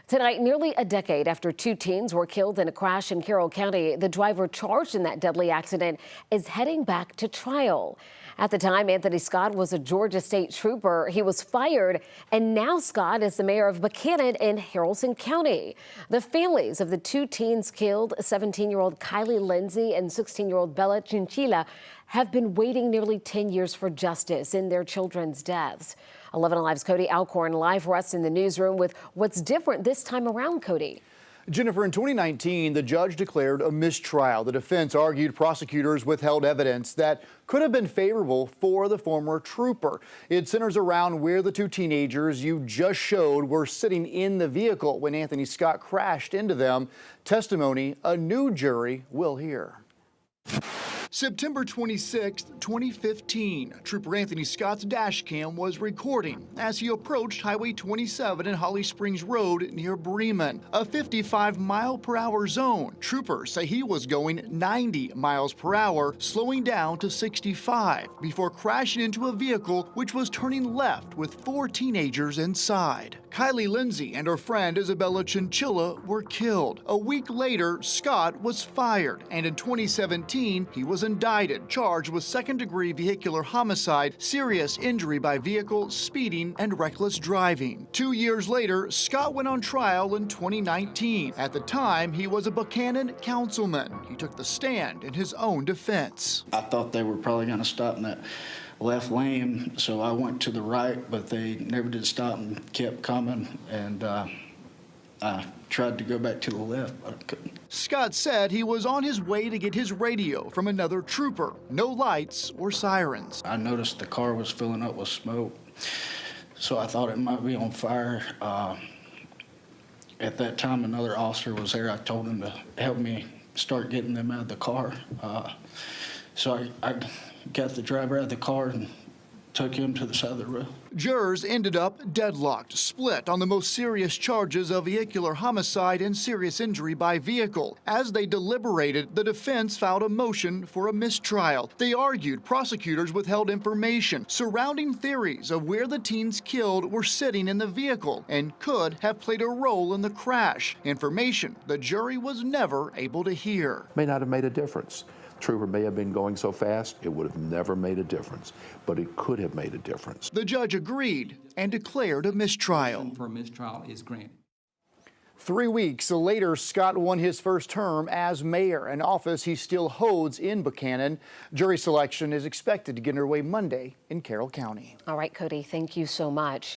Tonight, nearly a decade after two teens were killed in a crash in Carroll County, the driver charged in that deadly accident is heading back to trial. At the time, Anthony Scott was a Georgia State Trooper. He was fired, and now Scott is the mayor of Buchanan in Haralson County. The families of the two teens killed, 17-year-old Kylie Lindsay and 16-year-old Bella Chinchilla, have been waiting nearly 10 years for justice in their children's deaths. 11 Alive's Cody Alcorn live for us in the newsroom with what's different this time around, Cody. Jennifer, in 2019, the judge declared a mistrial. The defense argued prosecutors withheld evidence that could have been favorable for the former trooper. It centers around where the two teenagers you just showed were sitting in the vehicle when Anthony Scott crashed into them. Testimony a new jury will hear. September 26, 2015, Trooper Anthony Scott's dash cam was recording as he approached Highway 27 and Holly Springs Road near Bremen, a 55-mile-per-hour zone. Troopers say he was going 90 miles per hour, slowing down to 65 before crashing into a vehicle which was turning left with four teenagers inside. Kylie Lindsay and her friend Isabella Chinchilla were killed. A week later, Scott was fired, and in 2017, he was indicted, charged with second-degree vehicular homicide, serious injury by vehicle, speeding, and reckless driving. 2 years later, Scott went on trial in 2019. At the time, he was a Buchanan councilman. He took the stand in his own defense. I thought they were probably going to stop in that left lane, so I went to the right, but they never did stop and kept coming, and I tried to go back to the left, but I couldn't. Scott said he was on his way to get his radio from another trooper. No lights or sirens. I noticed the car was filling up with smoke, so I thought it might be on fire. At that time, another officer was there. I told him to help me start getting them out of the car. So I got the driver out of the car and took him to the side of the road. Jurors ended up deadlocked, split on the most serious charges of vehicular homicide and serious injury by vehicle. As they deliberated, the defense filed a motion for a mistrial. They argued prosecutors withheld information surrounding theories of where the teens killed were sitting in the vehicle and could have played a role in the crash. Information the jury was never able to hear. May not have made a difference. Trooper may have been going so fast, it would have never made a difference, but it could have made a difference. The judge agreed and declared a mistrial. For a mistrial is granted. 3 weeks later, Scott won his first term as mayor, an office he still holds in Buchanan. Jury selection is expected to get underway Monday in Carroll County. All right, Cody, thank you so much.